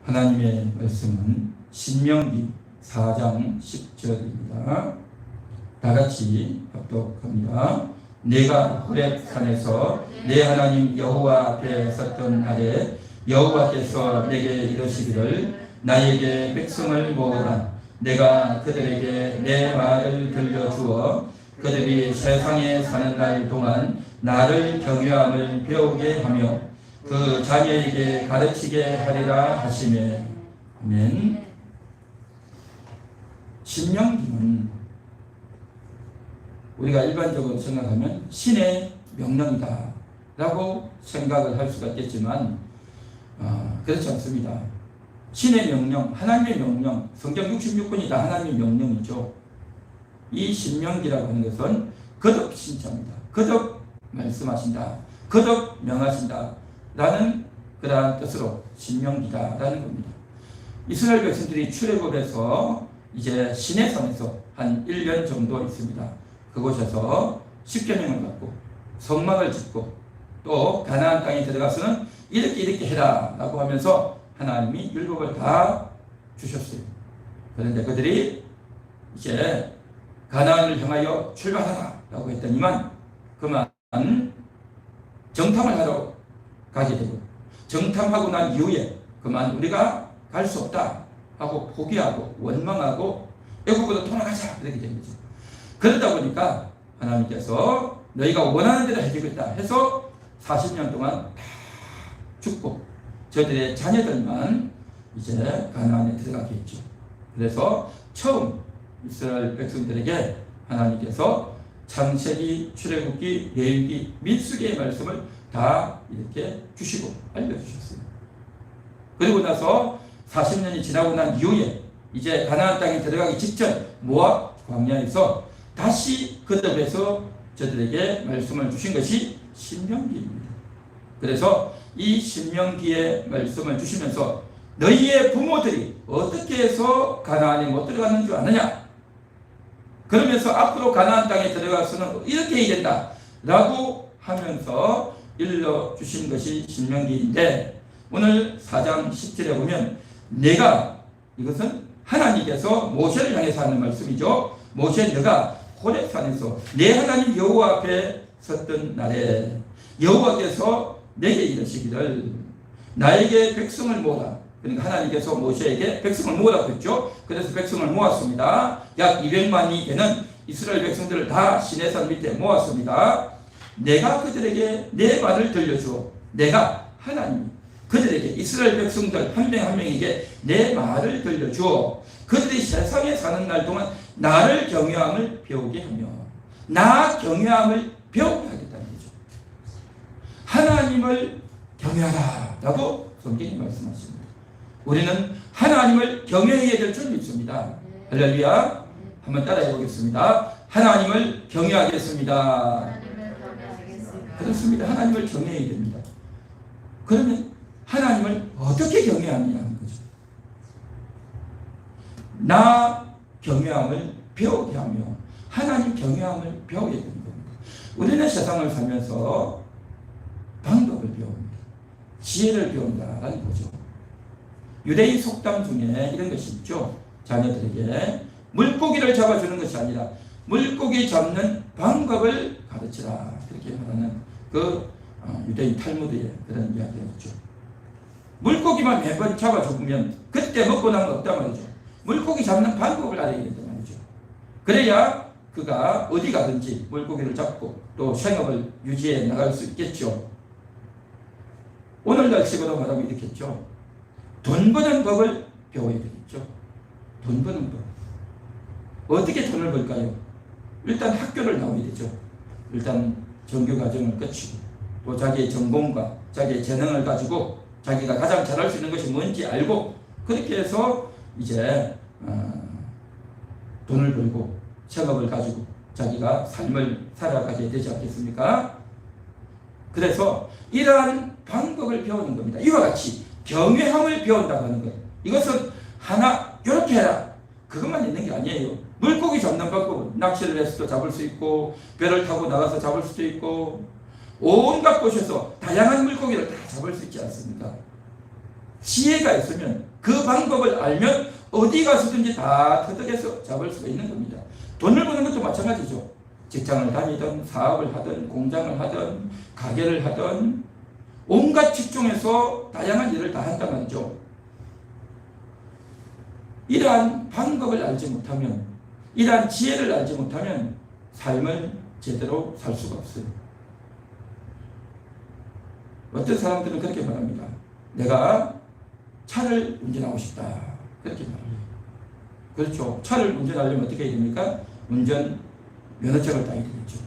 하나님의 말씀은 신명기 4장 10절입니다. 다같이 합독합니다. 내가 호렙산에서 내 하나님 여호와 앞에 섰던 날에 여호와께서 내게 이르시기를 나에게 백성을 모으라. 내가 그들에게 내 말을 들려주어 그들이 세상에 사는 날 동안 나를 경외함을 배우게 하며 그 자녀에게 가르치게 하리라 하시매. 아멘. 신명기는 우리가 일반적으로 생각하면 신의 명령이다 라고 생각을 할 수가 있겠지만 그렇지 않습니다. 신의 명령, 하나님의 명령, 성경 66권이 다 하나님의 명령이죠. 이 신명기라고 하는 것은 거듭 신자입니다. 거듭 말씀하신다, 거듭 명하신다 라는 그러한 뜻으로 신명기다라는 겁니다. 이스라엘 백성들이 출애굽에서 이제 시내산에서 한 1년 정도 있습니다. 그곳에서 십계명을 받고 성막을 짓고 또 가나안 땅에 들어가서는 이렇게 해라 라고 하면서 하나님이 율법을 다 주셨어요. 그런데 그들이 이제 가나안을 향하여 출발하라 라고 했더니만 그만 정탐을 하러 가게 되고 정탐하고 난 이후에 그만 우리가 갈 수 없다 하고 포기하고 원망하고 애국으로 돌아가자 그렇게 된 거죠. 그러다 보니까 하나님께서 너희가 원하는 대로 해주겠다 해서 40년 동안 다 죽고 저들의 자녀들만 이제 가나안에 들어가게 했죠. 그래서 처음 이스라엘 백성들에게 하나님께서 창세기, 출애굽기, 레위기, 민수기의 말씀을 다 이렇게 주시고 알려주셨어요. 그리고 나서 40년이 지나고 난 이후에 이제 가나안 땅에 들어가기 직전 모압 광야에서 다시 거듭해서 저들에게 말씀을 주신 것이 신명기입니다. 그래서 이 신명기의 말씀을 주시면서 너희의 부모들이 어떻게 해서 가나안에 못 들어갔는 줄 아느냐? 그러면서 앞으로 가나안 땅에 들어가서는 이렇게 해야 된다 라고 하면서 일러주신 것이 신명기인데 오늘 4장 10절에 보면 내가, 이것은 하나님께서 모세를 향해서 하는 말씀이죠. 모세 너가 호렙산에서 내 하나님 여호와 앞에 섰던 날에 여호와께서 내게 이르시기를 나에게 백성을 모으라. 그러니까 하나님께서 모세에게 백성을 모으라고 했죠. 그래서 백성을 모았습니다. 약 200만이 되는 이스라엘 백성들을 다 시내산 밑에 모았습니다. 내가 그들에게 내 말을 들려주어 내가 하나님 그들에게 이스라엘 백성들 한 명 한 명에게 내 말을 들려주어 그들이 세상에 사는 날 동안 나를 경외함을 배우게 하며 나 경외함을 배우게 하겠다는 거죠. 하나님을 경외하라 라고 성경이 말씀하십니다. 우리는 하나님을 경외해야 될 줄 믿습니다. 할렐루야. 한번 따라해 보겠습니다. 하나님을 경외하겠습니다. 그렇습니다. 하나님을 경외해야 됩니다. 그러면 하나님을 어떻게 경외하느냐 하는 거죠. 나 경외함을 배우게 하며 하나님 경외함을 배우게 되는 겁니다. 우리는 세상을 살면서 방법을 배웁니다. 지혜를 배운다라는 거죠. 유대인 속담 중에 이런 것이 있죠. 자녀들에게 물고기를 잡아주는 것이 아니라 물고기 잡는 방법을 가르치라 그렇게 말하는 그 유대인 탈무드의 그런 이야기가 있죠. 물고기만 매번 잡아 죽으면 그때 먹고 나면 없단 말이죠. 물고기 잡는 방법을 알아야 된단 말이죠. 그래야 그가 어디 가든지 물고기를 잡고 또 생업을 유지해 나갈 수 있겠죠. 오늘날 식으로 말하면 이렇게 했죠. 돈 버는 법을 배워야 되겠죠. 돈 버는 법. 어떻게 돈을 벌까요? 일단 학교를 나와야 되죠. 일단 정규과정을 거치고 또 자기의 전공과 자기의 재능을 가지고 자기가 가장 잘할 수 있는 것이 뭔지 알고 그렇게 해서 이제 돈을 벌고 생업을 가지고 자기가 삶을 살아가게 되지 않겠습니까? 그래서 이러한 방법을 배우는 겁니다. 이와 같이 경외함을 배운다고 하는 거예요. 이것은 하나 이렇게 해라 그것만 있는 게 아니에요. 물고기 잡는 방법은 낚시를 해서도 잡을 수 있고 배를 타고 나가서 잡을 수도 있고 온갖 곳에서 다양한 물고기를 다 잡을 수 있지 않습니까? 지혜가 있으면 그 방법을 알면 어디 가서든지 다 터득해서 잡을 수가 있는 겁니다. 돈을 버는 것도 마찬가지죠. 직장을 다니든 사업을 하든 공장을 하든 가게를 하든 온갖 직종에서 다양한 일을 다 한단 말이죠. 이러한 방법을 알지 못하면, 이러한 지혜를 알지 못하면 삶을 제대로 살 수가 없어요. 어떤 사람들은 그렇게 말합니다. 내가 차를 운전하고 싶다. 그렇게 말합니다. 그렇죠. 차를 운전하려면 어떻게 해야 됩니까? 운전 면허증을 따야 되겠죠.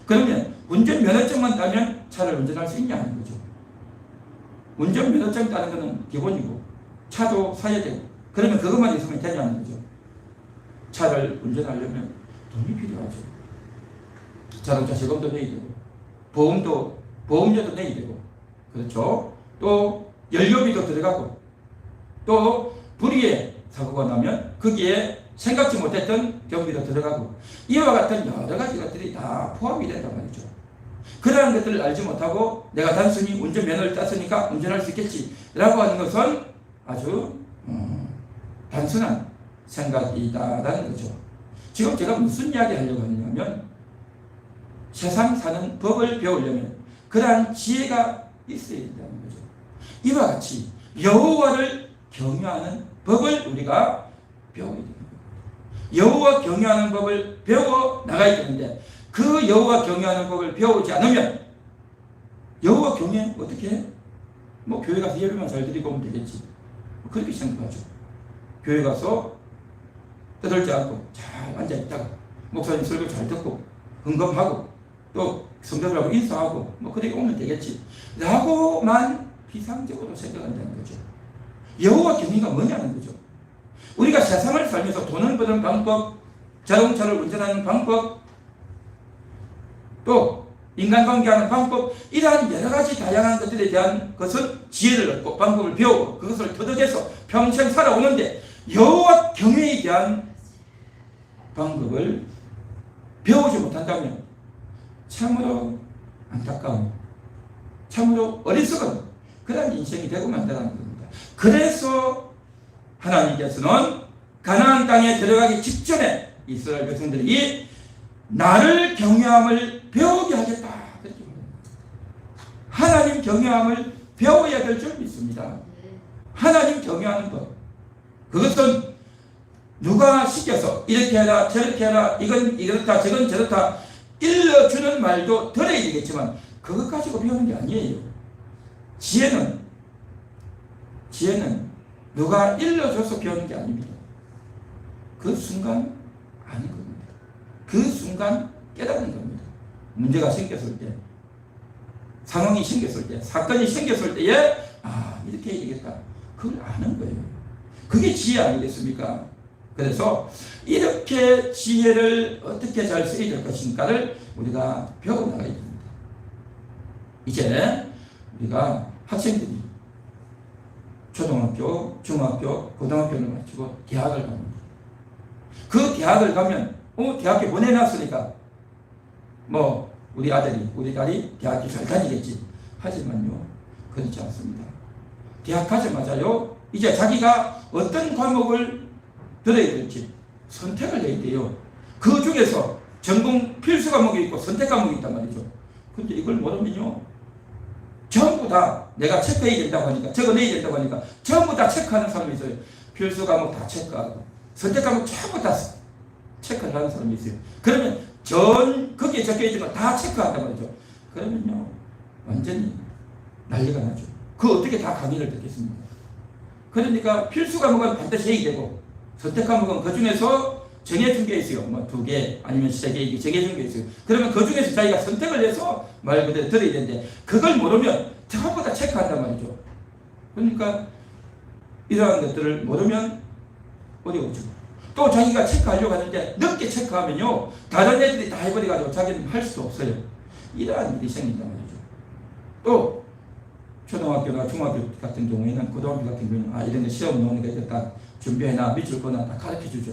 그러면 운전 면허증만 따면 차를 운전할 수 있냐는 거죠. 운전 면허증 따는 것은 기본이고 차도 사야 되고, 그러면 그것만 있으면 되냐는 거죠. 차를 운전하려면 돈이 필요하죠. 자동차 세금도 내야 되고 보험료도 내야 되고, 그렇죠. 또 연료비도 들어가고, 또 불의의 사고가 나면 거기에 생각지 못했던 경비도 들어가고, 이와 같은 여러 가지 것들이 다 포함이 된단 말이죠. 그러한 것들을 알지 못하고 내가 단순히 운전면허를 땄으니까 운전할 수 있겠지 라고 하는 것은 아주 단순한 생각이다라는 거죠. 지금 제가 무슨 이야기 하려고 하냐면, 세상 사는 법을 배우려면 그러한 지혜가 있어야 된다는 거죠. 이와 같이 여호와를 경외하는 법을 우리가 배워야 됩니다. 여호와 경외하는 법을 배워 나가야 되는데, 그 여호와 경외하는 법을 배우지 않으면 여호와 경외 어떻게 해? 뭐 교회 가서 예배만 잘 드리고 오면 되겠지, 그렇게 생각하죠. 교회 가서 떠들지 않고 잘 앉아있다가 목사님 설교 잘 듣고 헌금하고 또 성도들하고 인사하고 뭐 그렇게 오면 되겠지 라고만 비상적으로 생각한다는 거죠. 여호와 경외가 뭐냐는 거죠. 우리가 세상을 살면서 돈을 버는 방법, 자동차를 운전하는 방법, 또 인간관계하는 방법, 이러한 여러 가지 다양한 것들에 대한 것은 지혜를 얻고 방법을 배우고 그것을 터득해서 평생 살아오는데, 여호와 경외에 대한 방법을 배우지 못한다면 참으로 안타까운, 참으로 어리석은 그런 인생이 되고 만다는 겁니다. 그래서 하나님께서는 가나안 땅에 들어가기 직전에 이스라엘 백성들이 나를 경외함을 배우게 하겠다, 그렇게 말합니다. 하나님 경외함을 배워야 될 줄 믿습니다. 하나님 경외하는 것, 그것은 누가 시켜서 이렇게 해라 저렇게 해라, 이건 이렇다 저건 저렇다 일러주는 말도 들어야 되겠지만 그것 가지고 배우는 게 아니에요. 지혜는 누가 일러줘서 배우는 게 아닙니다. 그 순간 아닌 겁니다. 그 순간 깨닫는 겁니다. 문제가 생겼을 때, 상황이 생겼을 때, 사건이 생겼을 때에 이렇게 해야 되겠다, 그걸 아는 거예요. 그게 지혜 아니겠습니까? 그래서 이렇게 지혜를 어떻게 잘 써야 될 것인가를 우리가 배워나가야 됩니다. 이제 우리가 학생들이 초등학교, 중학교, 고등학교를 마치고 대학을 갑니다. 그 대학을 가면 대학교 보내놨으니까 뭐 우리 아들이 우리 딸이 대학교 잘 다니겠지. 하지만요, 그렇지 않습니다. 대학 가자마자요, 이제 자기가 어떤 과목을 들어야 될지 선택을 해야 돼요. 그 중에서 전공 필수 과목이 있고 선택 과목이 있단 말이죠. 근데 이걸 모르면요, 전부 다 내가 체크해야 된다고 하니까, 적어내야 된다고 하니까 전부 다 체크하는 사람이 있어요. 필수 과목 다 체크하고 선택 과목 전부 다 체크를 하는 사람이 있어요. 그러면 거기에 적혀있는 거 다 체크한단 말이죠. 그러면요, 완전히 난리가 나죠. 그 어떻게 다 강의를 듣겠습니까? 그러니까 필수 과목은 반드시 해야 되고, 선택 과목은 그 중에서 정해준 게 있어요. 뭐 2개 아니면 3개 정해준 게 있어요. 그러면 그 중에서 자기가 선택을 해서 말 그대로 들어야 되는데, 그걸 모르면 전부 다 체크한단 말이죠. 그러니까 이러한 것들을 모르면 어려워져. 또 자기가 체크하려고 하는데 늦게 체크하면요, 다른 애들이 다 해버려가지고 자기는 할 수도 없어요. 이러한 일이 생긴단 말이죠. 또 초등학교나 중학교 같은 경우에는, 고등학교 같은 경우에는 이런 거 시험 나오는 거 이제 다 준비해놔, 밑줄 거나 다 가르쳐주죠.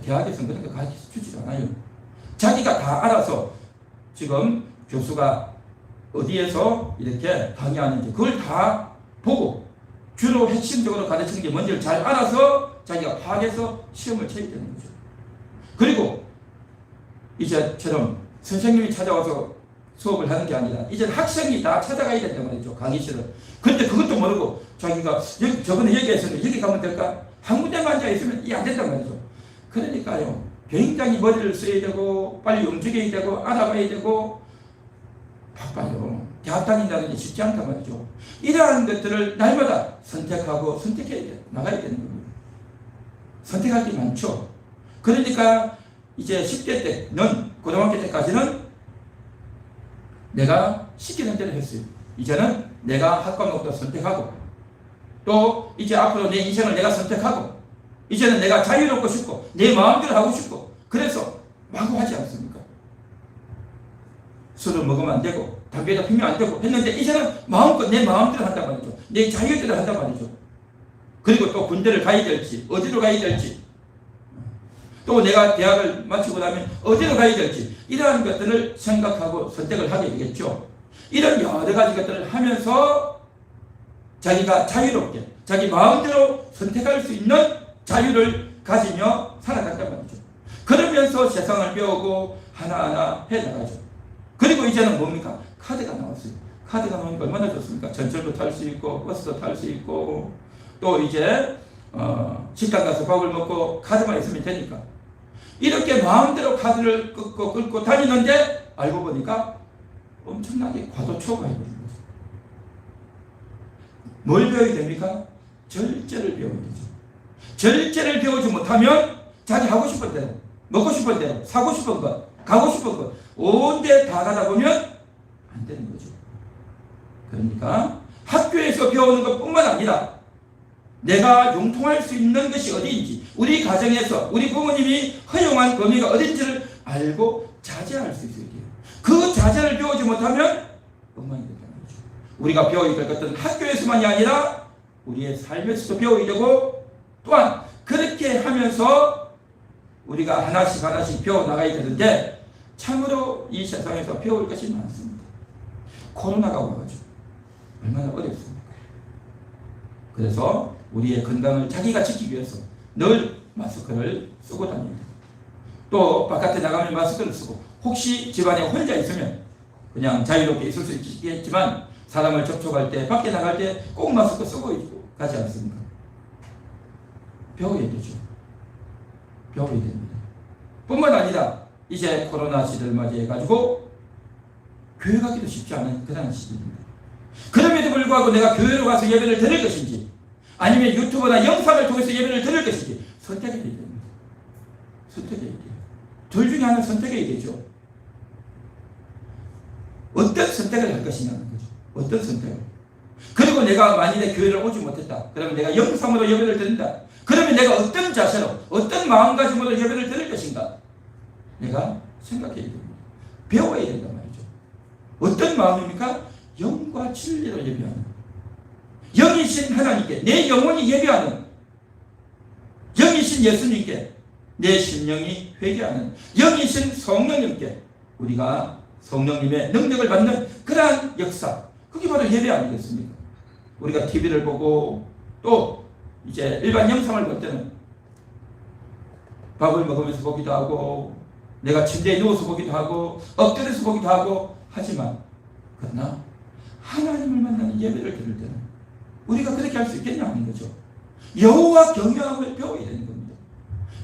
대학에서는 그런 거 가르쳐주지 않아요. 자기가 다 알아서 지금 교수가 어디에서 이렇게 강의하는지 그걸 다 보고 주로 핵심적으로 가르치는 게 뭔지를 잘 알아서 자기가 파악해서 시험을 쳐야 되는 거죠. 그리고 이제처럼 선생님이 찾아와서 수업을 하는 게 아니라 이제 학생이 다 찾아가야 된단 말이죠. 강의실을. 그런데 그것도 모르고 자기가 저번에 얘기했었는데 여기 가면 될까? 한 군데만 앉아있으면 이게 안 된단 말이죠. 그러니까요, 굉장히 머리를 써야 되고 빨리 움직여야 되고 알아봐야 되고 바빠요. 대학 다닌다는 게 쉽지 않단 말이죠. 이러한 것들을 날마다 선택하고 선택해야 돼. 나가야 되는 겁니다. 선택할 게 많죠. 그러니까 이제 10대 때는, 고등학교 때까지는 내가 시키는 대로 했어요. 이제는 내가 할 과목도 선택하고, 또 이제 앞으로 내 인생을 내가 선택하고, 이제는 내가 자유롭고 싶고 내 마음대로 하고 싶고, 그래서 마구 하지 않습니까? 술을 먹으면 안 되고 담배도 피면 안 되고 했는데 이제는 마음껏 내 마음대로 한단 말이죠. 내 자유대로 한단 말이죠. 그리고 또 군대를 가야 될지 어디로 가야 될지, 또 내가 대학을 마치고 나면 어디로 가야 될지, 이러한 것들을 생각하고 선택을 하게 되겠죠. 이런 여러 가지 것들을 하면서 자기가 자유롭게 자기 마음대로 선택할 수 있는 자유를 가지며 살아간단 말이죠. 그러면서 세상을 배우고 하나하나 해나가죠. 그리고 이제는 뭡니까? 카드가 나왔어요. 카드가 나오니까 얼마나 좋습니까? 전철도 탈 수 있고 버스도 탈 수 있고, 또 이제 식당 가서 밥을 먹고 카드만 있으면 되니까 이렇게 마음대로 카드를 끊고 다니는데 알고 보니까 엄청나게 과도초가 해버린 거죠. 뭘 배워야 됩니까? 절제를 배워야 되죠. 절제를 배우지 못하면 자기 하고 싶은 대로, 먹고 싶은 대로, 사고 싶은 것, 가고 싶은 것 온데 다 가다 보면 안 되는 거죠. 그러니까 학교에서 배우는 것뿐만 아니라 내가 융통할 수 있는 것이 어디인지, 우리 가정에서 우리 부모님이 허용한 범위가 어딘지를 알고 자제할 수 있어야 돼요. 그 자제를 배우지 못하면 엉망이 된다는 거죠. 우리가 배워야 될 것들은 학교에서만이 아니라 우리의 삶에서도 배워야 되고, 또한 그렇게 하면서 우리가 하나씩 배워나가야 되는데, 참으로 이 세상에서 배울 것이 많습니다. 코로나가 와가지고 얼마나 어렵습니까? 그래서 우리의 건강을 자기가 지키기 위해서 늘 마스크를 쓰고 다닙니다. 또 바깥에 나가면 마스크를 쓰고, 혹시 집안에 혼자 있으면 그냥 자유롭게 있을 수 있겠지만 사람을 접촉할 때, 밖에 나갈 때 꼭 마스크 쓰고 가지 않습니까? 배워야 되죠. 배워야 됩니다. 뿐만 아니라 이제 코로나 시대를 맞이해가지고 교회 가기도 쉽지 않은 그런 시대입니다. 그럼에도 불구하고 내가 교회로 가서 예배를 드릴 것인지, 아니면 유튜브나 영상을 통해서 예배를 드릴 것인지 선택해야 됩니다. 선택해야 돼요. 둘 중에 하나는 선택해야 되죠. 어떤 선택을 할 것이냐는 거죠. 어떤 선택을. 그리고 내가 만일에 교회를 오지 못했다, 그러면 내가 영상으로 예배를 드린다, 그러면 내가 어떤 자세로, 어떤 마음가짐으로 예배를 드릴 것인가, 내가 생각해야 됩니다. 배워야 된단 말이죠. 어떤 마음입니까? 영과 진리로 예배하는, 영이신 하나님께 내 영혼이 예배하는, 영이신 예수님께 내 심령이 회개하는, 영이신 성령님께 우리가 성령님의 능력을 받는 그러한 역사, 그게 바로 예배 아니겠습니까? 우리가 TV를 보고 또 이제 일반 영상을 볼 때는 밥을 먹으면서 보기도 하고, 내가 침대에 누워서 보기도 하고, 엎드려서 보기도 하고 하지만, 그러나 하나님을 만나는 예배를 드릴 때는 우리가 그렇게 할 수 있겠냐 하는 거죠. 여호와 경외함을 배워야 되는 겁니다.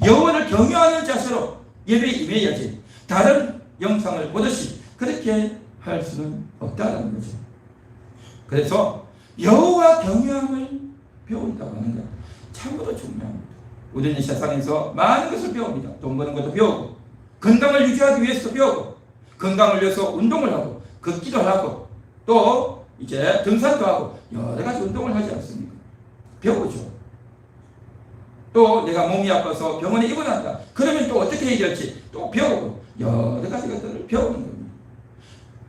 여호와를 경외하는 자세로 예배에 임해야지, 다른 영상을 보듯이 그렇게 할 수는 없다는 거죠. 그래서 여호와 경외함을 배운다고 하는 것 참으로 중요합니다. 우리는 세상에서 많은 것을 배웁니다. 돈 버는 것도 배우고, 건강을 유지하기 위해서도 배우고, 건강을 위해서 운동을 하고, 걷기도 하고, 또 이제 등산도 하고 여러 가지 운동을 하지 않습니까? 배우죠. 또 내가 몸이 아파서 병원에 입원한다, 그러면 또 어떻게 해야 될지 또 배우고, 여러 가지 것들을 배우는 겁니다.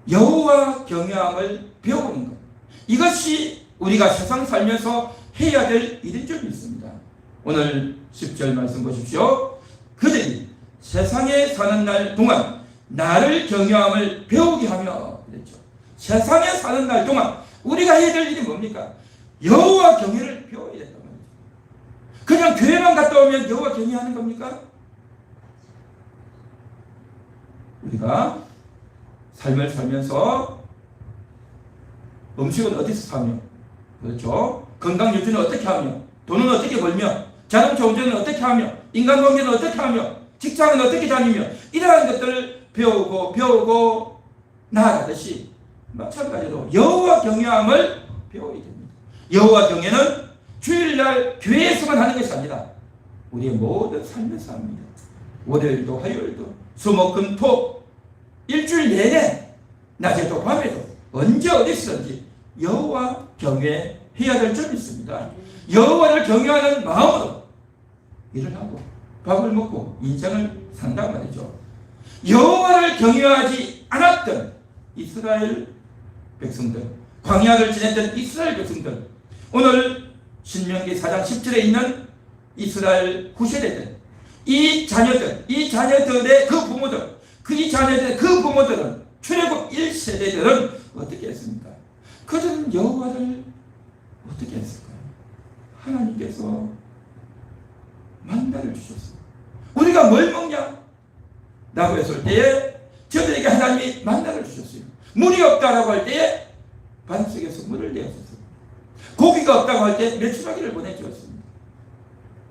여호와 경외함을 배우는 것, 이것이 우리가 세상 살면서 해야 될 일인 줄 믿습니다. 오늘 10절 말씀 보십시오. 그들이 세상에 사는 날 동안 나를 경외함을 배우게 하며, 그랬죠. 세상에 사는 날 동안 우리가 해야 될 일이 뭡니까? 여호와 경외를 것들을 배워야 된단 말이죠. 그냥 교회만 갔다 오면 여호와 경외하는 겁니까? 우리가 삶을 살면서 음식은 어디서 사며, 그렇죠? 건강 유지는 어떻게 하며, 돈은 어떻게 벌며, 자동차 운전은 어떻게 하며, 인간관계는 어떻게 하며, 직장은 어떻게 다니며, 이러한 것들을 배우고 나아가듯이 마찬가지로 여호와 경외함을 배워야 됩니다. 여호와 경외는 주일날 교회에서만 하는 것이 아니라 우리의 모든 삶에서 합니다. 월요일도 화요일도 수목금토 일주일 내내 낮에도 밤에도 언제 어디서든지 여호와 경외해야 될 점이 있습니다. 여호와를 경외하는 마음으로 일을 하고 밥을 먹고 인생을 산단 말이죠. 여호와를 경외하지 않았던 이스라엘 백성들, 광야를 지냈던 이스라엘 백성들, 오늘 신명기 4장 10절에 있는 이스라엘 후세대들, 이 자녀들의 그 부모들, 그 부모들은 출애굽 1세대들은 어떻게 했습니까? 그들은 여호와를 어떻게 했을까요? 하나님께서 만나를 주셨어요. 우리가 뭘 먹냐? 라고 했을 때에 저들에게 하나님이 만나를 주셨어요. 물이 없다라고 할 때에 반석에서 물을 내었었어요. 고기가 없다고 할 때 메추라기를 보내주었습니다.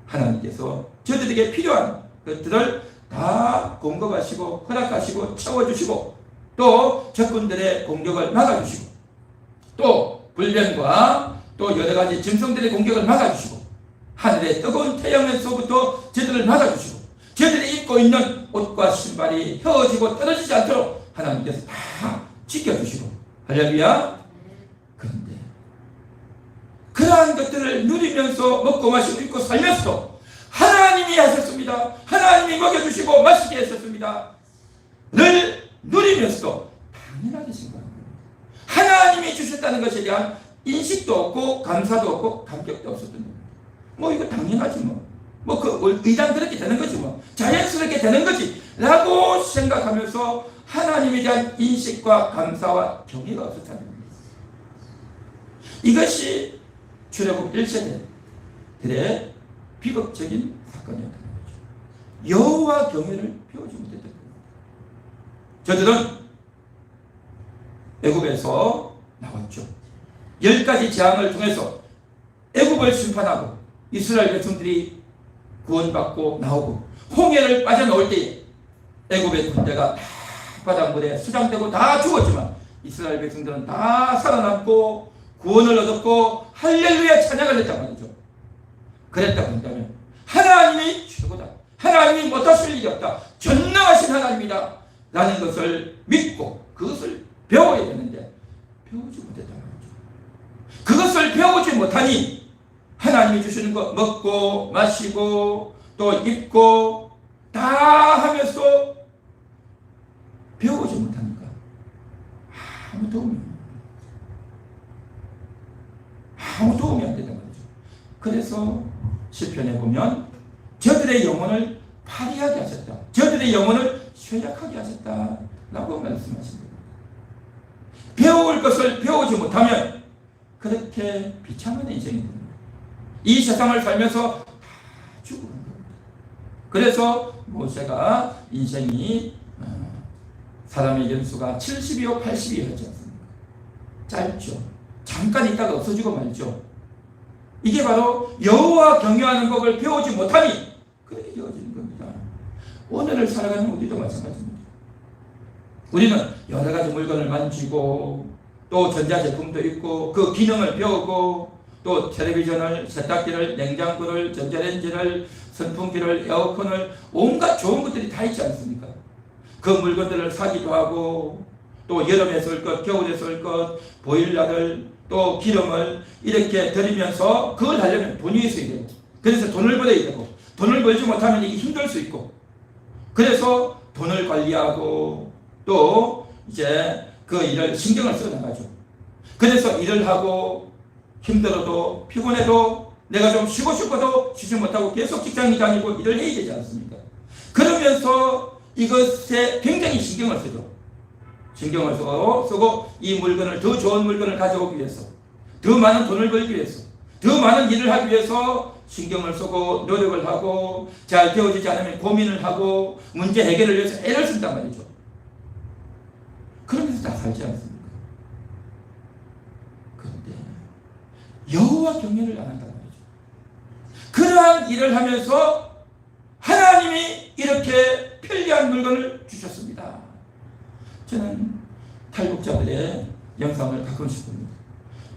하나님께서 저들에게 필요한 것들을 다 공급하시고 허락하시고 채워주시고 또 적군들의 공격을 막아주시고 또 불변과 또 여러가지 짐승들의 공격을 막아주시고 하늘의 뜨거운 태양에서부터 저들을 막아주시고 저들이 입고 있는 옷과 신발이 휘어지고 떨어지지 않도록 하나님께서 다 지켜주시고 할렐루야. 그런데 그러한 것들을 누리면서 먹고 마시고 입고 살면서도 하나님이 하셨습니다. 하나님이 먹여주시고 마시게 하셨습니다. 늘 누리면서도 당연하게 생각합니다. 하나님이 주셨다는 것에 대한 인식도 없고 감사도 없고 감격도 없었던 겁니다. 뭐 이거 당연하지 그 의당 그렇게 되는 거지 자연스럽게 되는 거지 라고 생각하면서 하나님에 대한 인식과 감사와 경외가 없었다는 겁니다. 이것이 출애굽 1세대들의 비극적인 사건이었던 거죠. 여호와 경외를 배우지 못했던 겁니다. 저들은 애굽에서 나왔죠. 10가지 재앙을 통해서 애굽을 심판하고 이스라엘 백성들이 구원받고 나오고 홍해를 빠져나올 때에 애굽의 군대가 다 바닷물에 수장되고 다 죽었지만 이스라엘 백성들은 다 살아남고 구원을 얻었고 할렐루야 찬양을 했단 말이죠. 그랬다고 한다면 하나님이 최고다. 하나님이 못하실 일이 없다. 전능하신 하나님이다. 라는 것을 믿고 그것을 배워야 되는데 배우지 못했단 말이죠. 그것을 배우지 못하니 하나님이 주시는 거 먹고 마시고 또 입고 다 하면서 배우지 못하니까 아무 도움이 안 된단 말이죠. 그래서 시편에 보면 저들의 영혼을 파리하게 하셨다. 저들의 영혼을 쇠약하게 하셨다. 라고 말씀하십니다. 배울 것을 배우지 못하면 그렇게 비참한 인생이 됩니다. 이 세상을 살면서 다 죽어간 겁니다. 그래서 모세가 인생이 사람의 연수가 70이요 80이요 하지 않습니까? 짧죠. 잠깐 있다가 없어지고 말죠. 이게 바로 여호와 경외하는 법을 배우지 못하니 그렇게 되어지는 겁니다. 오늘을 살아가는 우리도 마찬가지입니다. 우리는 여러 가지 물건을 만지고 또 전자제품도 있고 그 기능을 배우고 또 텔레비전을, 세탁기를, 냉장고를, 전자레인지를, 선풍기를, 에어컨을 온갖 좋은 것들이 다 있지 않습니까? 그 물건들을 사기도 하고 또 여름에 쓸 것, 겨울에 쓸 것, 보일러를 또 기름을 이렇게 들이면서 그걸 하려면 돈이 있어야 되고 그래서 돈을 벌어야 되고 돈을 벌지 못하면 이게 힘들 수 있고 그래서 돈을 관리하고 또 이제 그 일을 신경을 써 나가죠. 그래서 일을 하고 힘들어도 피곤해도 내가 좀 쉬고 싶어도 쉬지 못하고 계속 직장에 다니고 일을 해야 되지 않습니까? 그러면서 이것에 굉장히 신경을 쓰죠. 신경을 쓰고 이 물건을 더 좋은 물건을 가져오기 위해서 더 많은 돈을 벌기 위해서 더 많은 일을 하기 위해서 신경을 쓰고 노력을 하고 잘 되어지지 않으면 고민을 하고 문제 해결을 위해서 애를 쓴단 말이죠. 그러면서 다 살지 않습니까? 그런데 여호와 경외를 안 한단 말이죠. 그러한 일을 하면서 하나님이 이렇게 편리한 물건을 주셨습니다. 저는 탈북자들의 영상을 가끔씩 봅니다.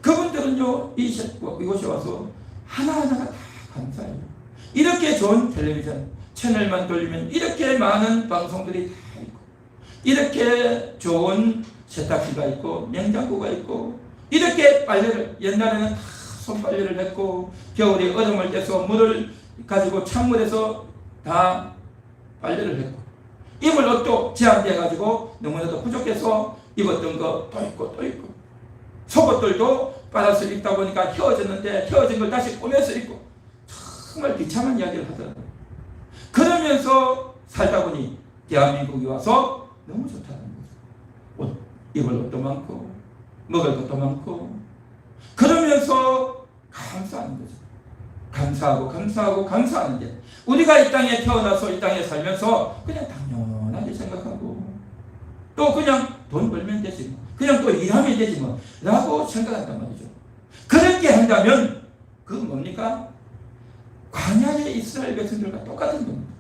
그분들은요, 이곳에 와서 하나하나가 다 감사해요. 이렇게 좋은 텔레비전 채널만 돌리면 이렇게 많은 방송들이 다 있고, 이렇게 좋은 세탁기가 있고, 냉장고가 있고, 이렇게 빨래를, 옛날에는 다 손빨래를 했고, 겨울에 얼음을 떼서 물을 가지고 찬물에서 다 빨래를 했고, 입을 옷도 제한돼가지고 너무나도 부족해서 입었던 거 또 입고 또 입고, 속옷들도 빨아서 입다 보니까 휘어졌는데 휘어진 걸 다시 꼬매서 입고, 정말 비참한 이야기를 하더라고요. 그러면서 살다 보니 대한민국에 와서 너무 좋다는 거죠. 입을 옷도 많고 먹을 것도 많고, 그러면서 감사하는 거죠. 감사하고 감사하는데, 우리가 이 땅에 태어나서 이 땅에 살면서 그냥 당연하게 생각하고, 또 그냥 돈 벌면 되지 뭐, 그냥 또 일하면 되지 뭐 라고 생각한단 말이죠. 그렇게 한다면 그건 뭡니까? 광야의 이스라엘 백성들과 똑같은 겁니다.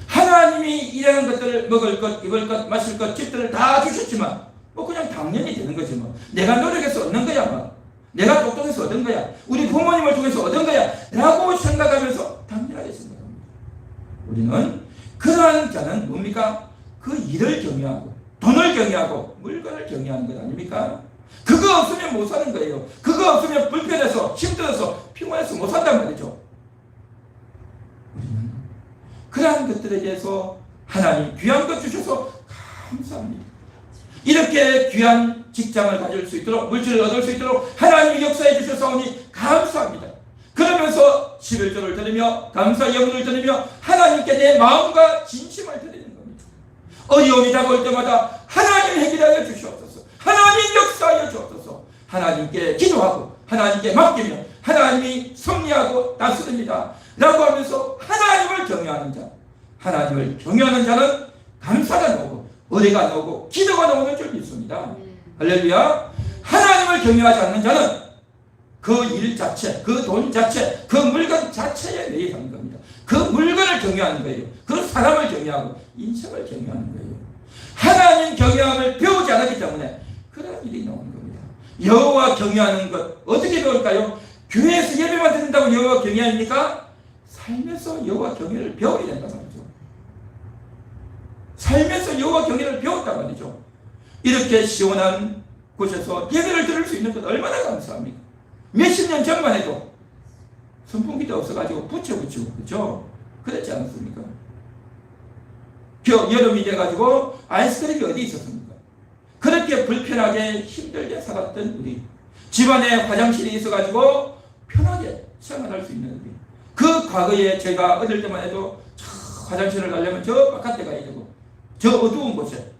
하나님이 이러한 것들을 먹을 것, 입을 것, 마실 것, 집들을 다 주셨지만 뭐 그냥 당연히 되는 거지 뭐. 내가 노력해서 얻는 거야 뭐. 내가 똑똑해서 얻은 거야. 우리 부모님을 통해서 얻은 거야 라고 생각하면서 당연하게 생각합니다. 우리는 그러한 자는 뭡니까? 그 일을 경외하고 돈을 경외하고 물건을 경외하는 것 아닙니까? 그거 없으면 못 사는 거예요. 그거 없으면 불편해서 힘들어서 피곤해서 못 산단 말이죠. 우리는 그러한 것들에 대해서 하나님 귀한 것 주셔서 감사합니다. 이렇게 귀한 직장을 가질 수 있도록, 물질을 얻을 수 있도록 하나님이 역사해 주셔서오니 감사합니다. 그러면서 11조를 드리며 감사 예물을 드리며 하나님께 내 마음과 진심을 드리는 겁니다. 어려움이 다가올 때마다 하나님 해결하여 주시옵소서, 하나님 역사하여 주옵소서, 하나님께 기도하고 하나님께 맡기며 하나님이 섭리하고 다스립니다 라고 하면서 하나님을 경외하는 자, 하나님을 경외하는 자는 감사가 나오고 의뢰가 나오고 기도가 나오는 줄 믿습니다. 할렐루야. 하나님을 경외하지 않는 자는 그 일 자체, 그 돈 자체, 그 물건 자체에 매입하는 겁니다. 그 물건을 경외하는 거예요. 그 사람을 경외하고 인생을 경외하는 거예요. 하나님 경외함을 배우지 않았기 때문에 그런 일이 나오는 겁니다. 여호와 경외하는 것 어떻게 배울까요? 교회에서 예배만 드린다고 여호와 경외합니까? 삶에서 여호와 경외를 배워야 된단 말이죠. 삶에서 여호와 경외를 배웠단 말이죠. 이렇게 시원한 곳에서 예배를 들을 수 있는 것 얼마나 감사합니까? 몇십 년 전만 해도 선풍기도 없어가지고 붙이고 그렇죠? 그랬지 않습니까? 여름이 돼가지고 아이스크림이 어디 있었습니까? 그렇게 불편하게 힘들게 살았던 우리, 집안에 화장실이 있어가지고 편하게 생활할 수 있는 우리, 그 과거에 제가 어릴 때만 해도 화장실을 가려면 저 바깥에 가야 되고 저 어두운 곳에,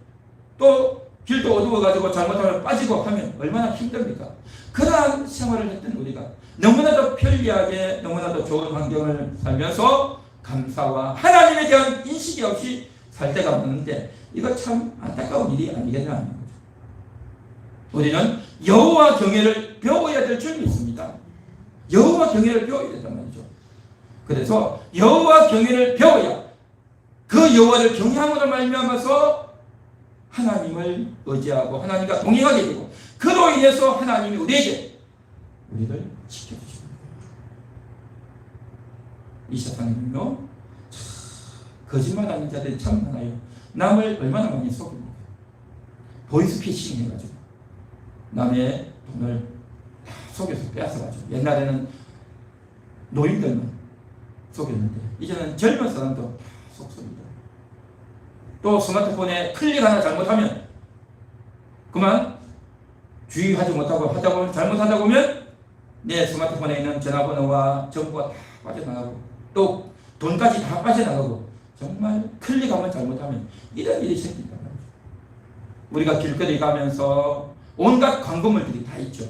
또 길도 어두워가지고 잘못하면 빠지고 하면 얼마나 힘듭니까? 그러한 생활을 했던 우리가 너무나도 편리하게 너무나도 좋은 환경을 살면서 감사와 하나님에 대한 인식이 없이 살 때가 많은데 이거 참 안타까운 일이 아니겠나 하는 거죠. 우리는 여호와 경외를 배워야 될 줄 믿습니다. 여호와 경외를 배워야 된단 말이죠. 그래서 여호와 경외를 배워야 그 여호와를 경외함으로 말미암아서 하나님을 의지하고 하나님과 동행하게 되고, 그로 인해서 하나님이 우리를 지켜주십니다. 이 세상에는요, 거짓말하는 자들이 참 많아요. 남을 얼마나 많이 속입니까? 보이스피싱 해가지고 남의 돈을 다 속여서 빼앗아가지고, 옛날에는 노인들만 속였는데 이제는 젊은 사람도 다 속습니다. 또 스마트폰에 클릭 하나 잘못하면 그만 주의하지 못하고 하다 보면, 잘못하다 보면 내 스마트폰에 있는 전화번호와 정보가 다 빠져나가고 또 돈까지 다 빠져나가고, 정말 클릭하면 잘못하면 이런 일이 생긴단 말이에요. 우리가 길거리 가면서 온갖 광고물들이 다 있죠.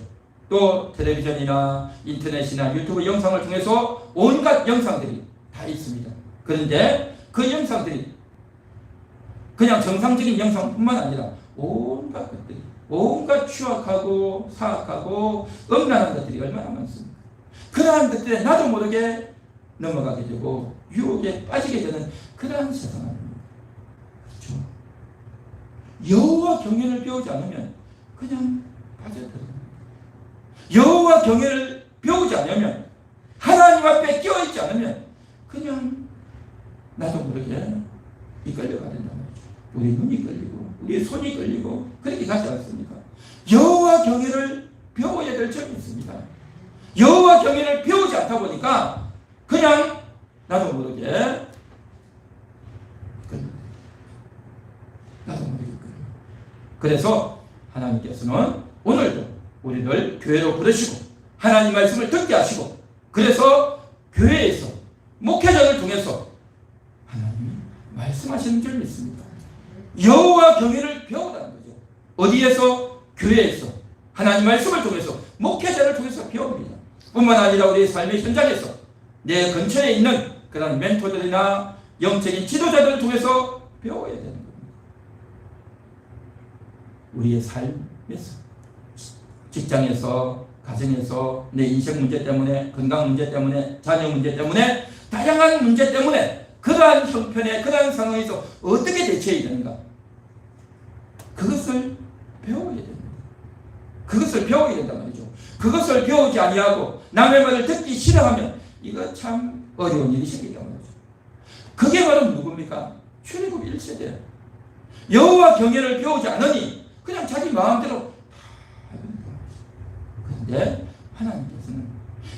또 텔레비전이나 인터넷이나 유튜브 영상을 통해서 온갖 영상들이 다 있습니다. 그런데 그 영상들이 그냥 정상적인 영상뿐만 아니라 온갖 것들이, 온갖 추악하고 사악하고 음란한 것들이 얼마나 많습니까? 그러한 것들에 나도 모르게 넘어가게 되고 유혹에 빠지게 되는 그러한 세상 아닙니까? 그렇죠? 여호와 경외를 배우지 않으면 그냥 빠져들어요. 여호와 경외를 배우지 않으면, 하나님 앞에 끼어있지 않으면 그냥 나도 모르게 이끌려가 된단 말이죠. 우리 눈이 끌리고 우리 손이 끌리고 그렇게 가지 않습니까? 여호와 경외를 배워야 될 점이 있습니다. 여호와 경외를 배우지 않다 보니까 그냥 나도 모르게 끌려요. 나도 모르게 끌려요. 그래서 하나님께서는 오늘도 우리를 교회로 부르시고 하나님 말씀을 듣게 하시고, 그래서 교회에서 목회자를 통해서 하나님이 말씀하시는 줄 믿습니다. 여호와 경외를 배우라는 거죠. 어디에서? 교회에서 하나님 말씀을 통해서 목회자를 통해서 배웁니다. 뿐만 아니라 우리 삶의 현장에서 내 근처에 있는 그런 멘토들이나 영적인 지도자들을 통해서 배워야 되는 겁니다. 우리의 삶에서, 직장에서, 가정에서, 내 인생 문제 때문에, 건강 문제 때문에, 자녀 문제 때문에, 다양한 문제 때문에 그러한 형편에, 그러한 상황에서 어떻게 대처해야 되는가? 그것을 배워야 됩니다. 그것을 배워야 된단 말이죠. 그것을 배우지 아니하고 남의 말을 듣기 싫어하면 이거 참 어려운 일이 생기게 말이죠. 그게 바로 누굽니까? 출애굽 1세대. 여호와 경외를 배우지 않으니 그냥 자기 마음대로 그런데 하나님께서는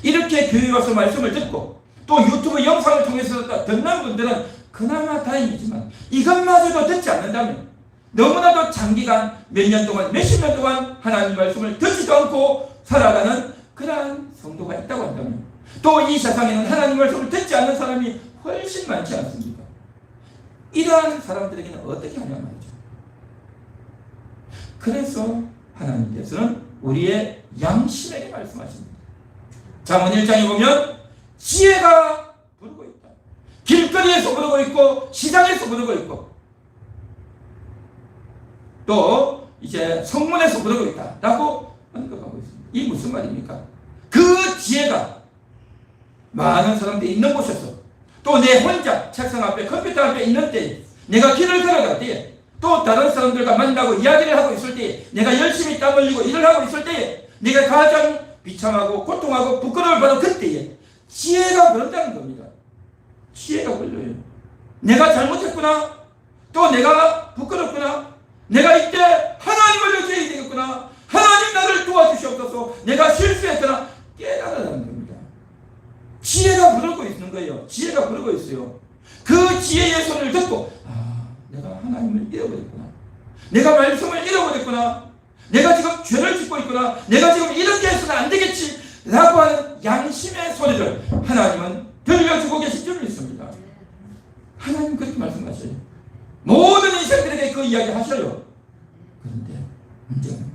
이렇게 교회 와서 말씀을 듣고 또 유튜브 영상을 통해서 듣는 분들은 그나마 다행이지만 이것마저도 듣지 않는다면, 너무나도 장기간 몇 년 동안, 몇십 년 동안 하나님 말씀을 듣지도 않고 살아가는 그러한 성도가 있다고 한다면, 또 이 세상에는 하나님 말씀을 듣지 않는 사람이 훨씬 많지 않습니까? 이러한 사람들에게는 어떻게 하냐 말이죠. 그래서 하나님께서는 우리의 양심에게 말씀하십니다. 잠언 1장에 보면 지혜가 부르고 있다. 길거리에서 부르고 있고 시장에서 부르고 있고 또 이제 성문에서 부르고 있다 라고 언급하고 있습니다. 이 무슨 말입니까? 그 지혜가 많은 사람들이 있는 곳에서, 또 내 혼자 책상 앞에 컴퓨터 앞에 있는 때, 내가 길을 걸어갈 때에, 또 다른 사람들과 만나고 이야기를 하고 있을 때에, 내가 열심히 땀 흘리고 일을 하고 있을 때에, 내가 가장 비참하고 고통하고 부끄러움을 받은 그때에 지혜가 그런다는 겁니다. 지혜가 걸려요. 내가 잘못했구나, 또 내가 부끄럽구나, 내가 이때 하나님을 의지해야 되겠구나, 하나님 나를 도와주시옵소서, 내가 실수했구나 깨달아라는 겁니다. 지혜가 부르고 있는 거예요. 지혜가 부르고 있어요. 그 지혜의 손을 듣고, 내가 하나님을 잃어버렸구나, 내가 말씀을 잃어버렸구나, 내가 지금 죄를 짓고 있구나, 내가 지금 이렇게 해서는 안 되겠지 라고 하는 양심의 소리를 하나님은 들려주고 계신 줄 믿습니다. 하나님 그렇게 말씀하셔요. 모든 인생들에게 그 이야기 하셔요. 그런데 문제는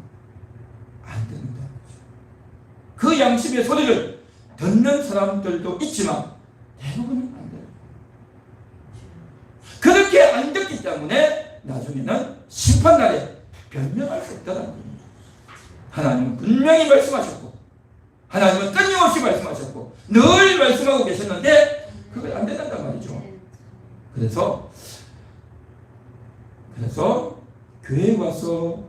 안 듣는다. 그 양심의 소리를 듣는 사람들도 있지만 대부분은 안 돼요. 그렇게 안 듣기 때문에 나중에는 심판날에 변명할 수 없다는 겁니다. 하나님은 분명히 말씀하셨고, 하나님은 끊임없이 말씀하셨고, 늘 말씀하고 계셨는데 그걸 안 된단 말이죠. 그래서 교회에 와서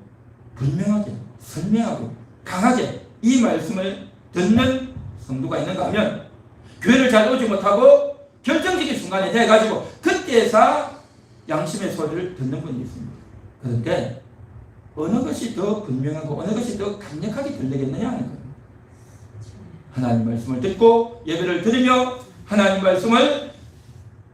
분명하게, 설명하고 강하게 이 말씀을 듣는 성도가 있는가 하면, 교회를 잘 오지 못하고 결정적인 순간에 돼가지고 그때서 양심의 소리를 듣는 분이 있습니다. 그런데 어느 것이 더 분명하고 어느 것이 더 강력하게 들리겠느냐 하는 거예요. 하나님 말씀을 듣고 예배를 드리며 하나님 말씀을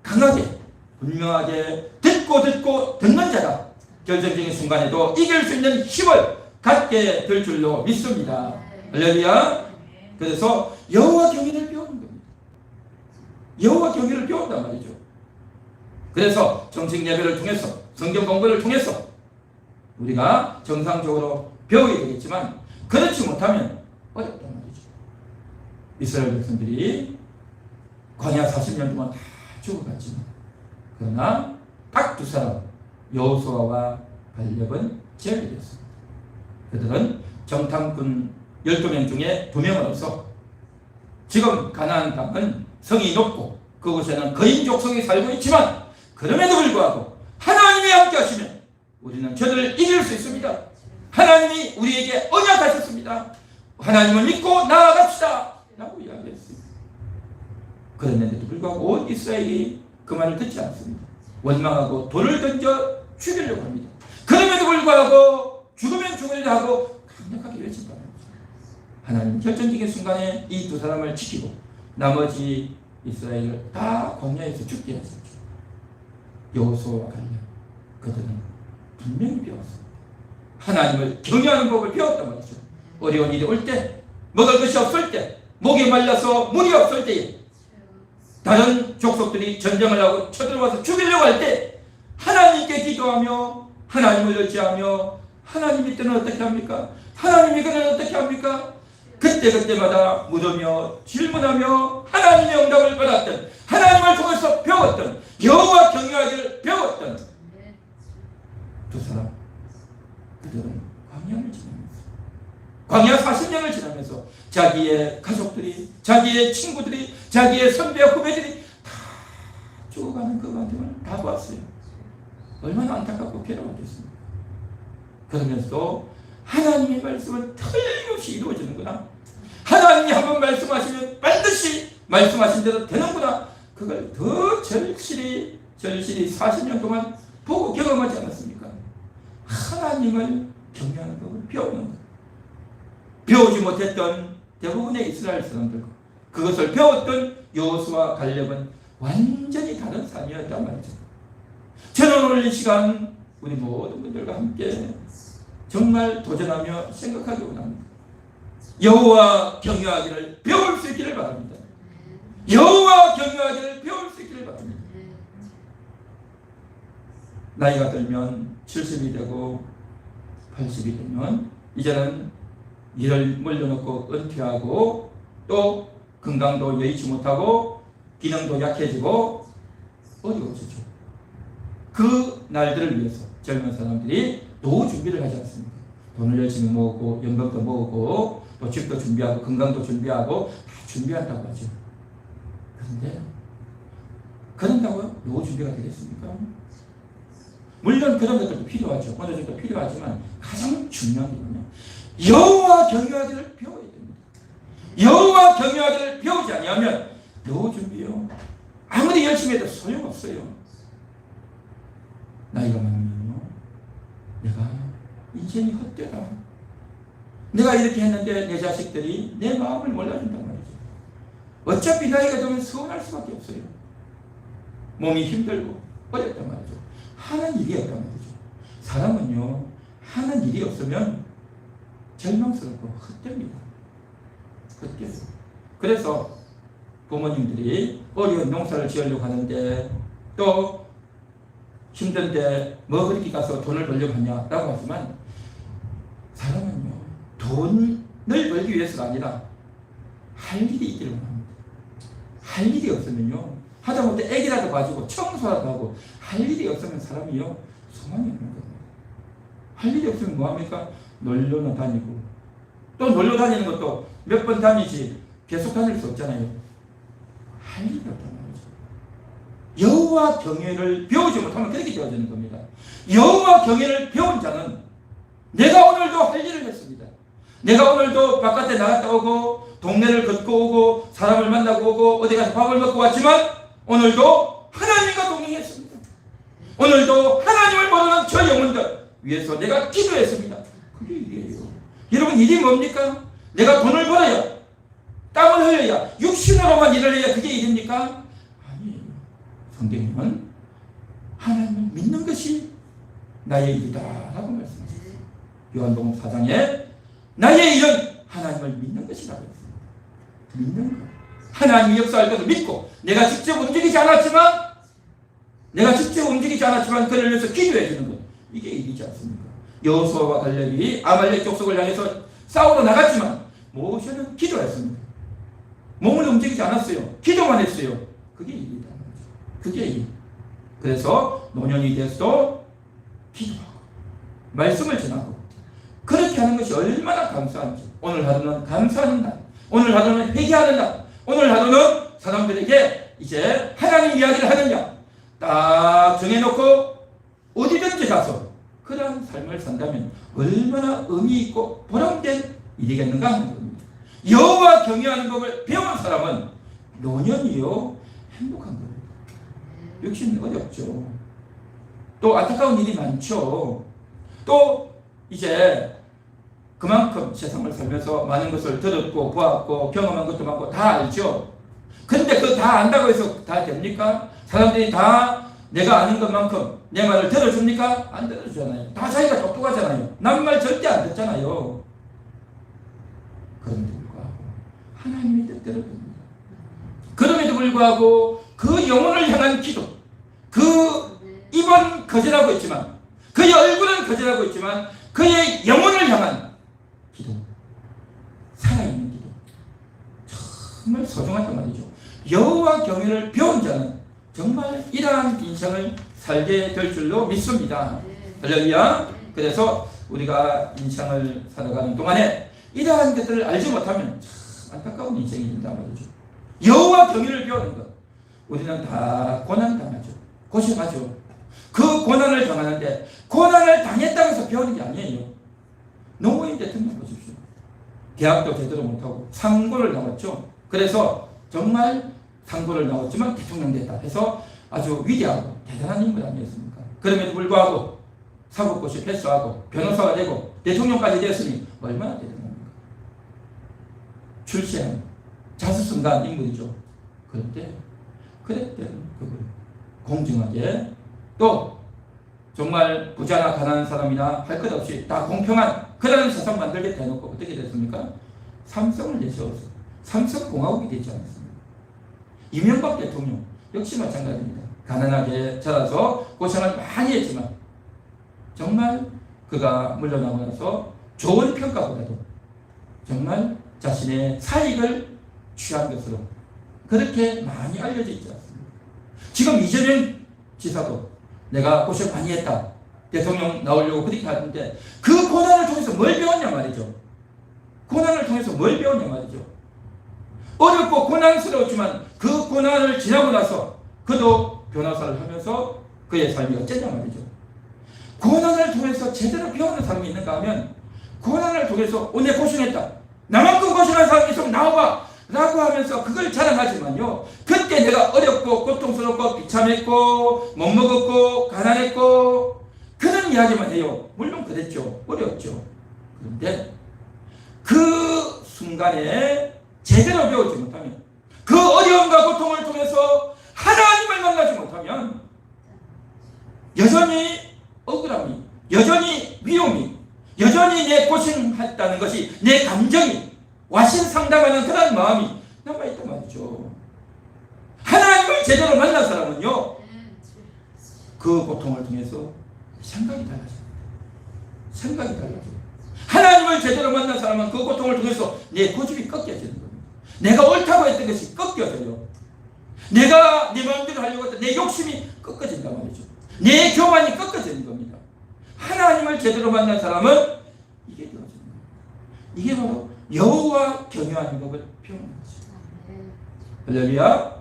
강하게 분명하게 듣고 듣는 자가 결정적인 순간에도 이길 수 있는 힘을 갖게 될 줄로 믿습니다. 할렐루야. 그래서 여호와 경외를 배우는 겁니다. 여호와 경외를 배운단 말이죠. 그래서 정식 예배를 통해서, 성경 공부를 통해서 우리가 정상적으로 배워야 되겠지만, 그렇지 못하면 어렵단 말이죠. 이스라엘 백성들이 광야 40년 동안 다 죽어갔지만 그러나 딱 두 사람 여호수아와 갈렙은 제외됐습니다. 그들은 정탐꾼 12명 중에 2명으로서 지금 가나안 땅은 성이 높고 그곳에는 거인 족속이 살고 있지만 그럼에도 불구하고 하나님이 함께 하시면 우리는 저들을 이길 수 있습니다. 하나님이 우리에게 언약하셨습니다. 하나님을 믿고 나아갑시다 라고 이야기했습니다. 그런데도 불구하고 온 이스라엘이 그 말을 듣지 않습니다. 원망하고 돌을 던져 죽이려고 합니다. 그럼에도 불구하고 죽으면 죽으려 하고 강력하게 외친다. 하나님 결정적인 순간에 이 두 사람을 지키고 나머지 이스라엘을 다 광야에서 죽게 하셨죠. 여호수아와 갈렙 그들은 분명히 배웠습니다. 하나님을 경외하는 법을 배웠단 말이죠. 어려운 일이 올 때, 먹을 것이 없을 때, 목이 말라서 물이 없을 때에 다른 족속들이 전쟁을 하고 쳐들어와서 죽이려고 할 때 하나님께 기도하며 하나님을 의지하며 하나님이 때는 어떻게 합니까? 하나님이 그는 어떻게 합니까? 그때마다 물으며 질문하며 하나님의 응답을 받았던 하나님을 통해서 배웠던 여호와 경외하기를 배웠던 두 사람 그들은 광야를 지나면서 광야 40년을 지나면서 자기의 가족들이 자기의 친구들이 자기의 선배와 후배들이 다 죽어가는 그 과정을 다 보았어요. 얼마나 안타깝고 괴로웠겠습니까? 그러면서도 하나님의 말씀은 틀림없이 이루어지는구나. 하나님이 한번 말씀하시면 반드시 말씀하신 대로 되는구나. 그걸 더 절실히 40년 동안 보고 경험하지 않았습니까? 하나님을 경외하는 법을 배우는 것. 배우지 못했던 대부분의 이스라엘 사람들 그것을 배웠던 여호수아 갈렙은 완전히 다른 삶이었단 말이죠. 저는 오늘 이 시간 우리 모든 분들과 함께 정말 도전하며 생각하기 원합니다. 여호와 경외하기를 배울 수 있기를 바랍니다. 여호와 경외하기를 배울 수 있기를 바랍니다. 나이가 들면 70이 되고 80이 되면 이제는 일을 물려놓고 은퇴하고 또 건강도 여의치 못하고 기능도 약해지고 어려워지죠. 그 날들을 위해서 젊은 사람들이 노후 준비를 하지 않습니까? 돈을 열심히 모으고 연금도 모으고 또 집도 준비하고 건강도 준비하고 다 준비한다고 하죠. 그런데 그런다고요? 노후 준비가 되겠습니까? 물론 그런 것들도 필요하죠. 어느 정도 필요하지만 가장 중요한 게는요. 여호와 경외하기를 배워야 됩니다. 여호와 경외하기를 배우지 아니하면 노후 준비요. 아무리 열심히 해도 소용없어요. 나이가 많으면요. 내가 인생이 헛되다. 내가 이렇게 했는데 내 자식들이 내 마음을 몰라준단 말이죠. 어차피 나이가 들면 서운할 수밖에 없어요. 몸이 힘들고 어렵단 말이죠. 하는 일이 없단 말이죠. 사람은요. 하는 일이 없으면 절망스럽고 헛됩니다. 헛돼요. 그래서 부모님들이 어려운 농사를 지으려고 하는데 또 힘든데 뭐 그렇게 가서 돈을 벌려고 하냐라고 하지만 사람은요. 돈을 벌기 위해서가 아니라 할 일이 있기를 원합니다. 할 일이 없으면요. 하다못해 애기라도 가지고 청소라도 하고 할 일이 없으면 사람이요. 소망이 없는 겁니다. 할 일이 없으면 뭐합니까? 놀러는 다니고 또 놀러 다니는 것도 몇 번 다니지 계속 다닐 수 없잖아요. 할 일이 없단 말이죠. 여호와 경외를 배우지 못하면 그렇게 되어지는 겁니다. 여호와 경외를 배운 자는 내가 오늘도 할 일을 했습니다. 내가 오늘도 바깥에 나갔다 오고 동네를 걷고 오고 사람을 만나고 오고 어디 가서 밥을 먹고 왔지만 오늘도 하나님과 동행했습니다. 오늘도 하나님을 모르는 저 영혼들 위해서 내가 기도했습니다. 그게 일이에요. 여러분 일이 뭡니까? 내가 돈을 벌어야 땀을 흘려야 육신으로만 일을 해야 그게 일입니까? 아니에요. 성경은 하나님을 믿는 것이 나의 일이다 라고 말씀하셨어요. 요한복음 4장에 나의 일은 하나님을 믿는 것이라고 했습니다. 믿는 것. 하나님이 역사할 것을 믿고 내가 직접 움직이지 않았지만 그를 위해서 기도해 주는 것. 이게 일이지 않습니까? 여호수아와 갈렙이 아말렉 족속을 향해서 싸우러 나갔지만 모세는 기도했습니다. 몸을 움직이지 않았어요. 기도만 했어요. 그게 일이다. 그게 일. 그래서 노년이 돼서도 기도하고 말씀을 전하고 그렇게 하는 것이 얼마나 감사한지. 오늘 하루는 감사하는 날, 오늘 하루는 회개하는 날, 오늘 하루는 사람들에게 이제 하나님 이야기를 하느냐 딱 정해놓고 어디든지 가서 그러한 삶을 산다면 얼마나 의미 있고 보람된 일이겠는가 하는 겁니다. 여호와 경외하는 법을 배운 사람은 노년이요 행복한 겁니다. 역시 어렵죠. 또 안타까운 일이 많죠. 또 이제 그만큼 세상을 살면서 많은 것을 들었고 보았고 경험한 것도 많고 다 알죠. 근데 그거 다 안다고 해서 다 됩니까? 사람들이 다 내가 아는 것만큼 내 말을 들어줍니까? 안 들어주잖아요. 다 자기가 똑똑하잖아요. 남 말 절대 안 듣잖아요. 그런데도 불구하고 하나님의 뜻대로 됩니다. 그럼에도 불구하고 그 영혼을 향한 기도, 그 입은 거절하고 있지만 그의 얼굴은 거절하고 있지만 그의 영혼을 향한 기도, 살아있는 기도 정말 소중하단 말이죠. 여호와 경외를 배운 자는 정말 이러한 인생을 살게 될 줄로 믿습니다. 할렐루야. 그래서 우리가 인생을 살아가는 동안에 이러한 것들을 알지 못하면 참 안타까운 인생이 된단 말이죠. 여호와 경외를 배우는 것, 우리는 다 고난당하죠. 고생하죠. 그 고난을 당하는데 고난을 당했다고 해서 배우는 게 아니에요. 노무현 대통령 보십시오. 대학도 제대로 못하고 상고를 나왔죠. 그래서 정말 상고를 나왔지만 대통령 됐다 해서 아주 위대하고 대단한 인물 아니었습니까? 그럼에도 불구하고 사법고시 패스하고 변호사가 되고 대통령까지 됐으니 얼마나 대단합니까? 출세한 자수성가한 인물이죠. 그런데 그랬대는 그걸 공정하게 또 정말 부자나 가난한 사람이나 할 것 없이 다 공평한 그런 세상 만들겠다 해놓고 어떻게 됐습니까? 삼성을 내세웠어요. 삼성공화국이 되지 않았습니다. 이명박 대통령 역시 마찬가지입니다. 가난하게 자라서 고생을 많이 했지만 정말 그가 물러나고 나서 좋은 평가보다도 정말 자신의 사익을 취한 것으로 그렇게 많이 알려져 있지 않습니다. 지금 이재명 지사도 내가 고생 많이 했다. 대통령 나오려고 그렇게 하는데 그 고난을 통해서 뭘 배웠냐 말이죠. 고난을 통해서 뭘 배웠냐 말이죠. 어렵고 고난스러웠지만 그 고난을 지나고 나서 그도 변호사를 하면서 그의 삶이 어쨌냐 말이죠. 고난을 통해서 제대로 배우는 사람이 있는가 하면 고난을 통해서 내 고생했다. 나만큼 고생한 사람이 있으면 나와봐 라고 하면서 그걸 자랑하지만요. 그때 내가 어렵고 고통스럽고 비참했고 못 먹었고 가난했고 그런 이야기만 해요. 물론 그랬죠. 어렵죠. 그런데 그 순간에 제대로 배우지 못하면 그 어려움과 고통을 통해서 하나님을 만나지 못하면 여전히 억울함이 여전히 위험이 여전히 내 고생했다는 것이 내 감정이 와신상담하는 그런 마음이 남아있단 말이죠. 하나님을 제대로 만난 사람은요 그 고통을 통해서 생각이 달라집니다. 생각이 달라져요. 하나님을 제대로 만난 사람은 그 고통을 통해서 내 고집이 꺾여지는 겁니다. 내가 옳다고 했던 것이 꺾여져요. 내가 내 마음대로 하려고 했던 내 욕심이 꺾어진단 말이죠. 내 교만이 꺾어지는 겁니다. 하나님을 제대로 만난 사람은 이게 되어지는 겁니다. 이게 바로 여호와 경외하는 법을 표현하는 것입니다. 할렐루야.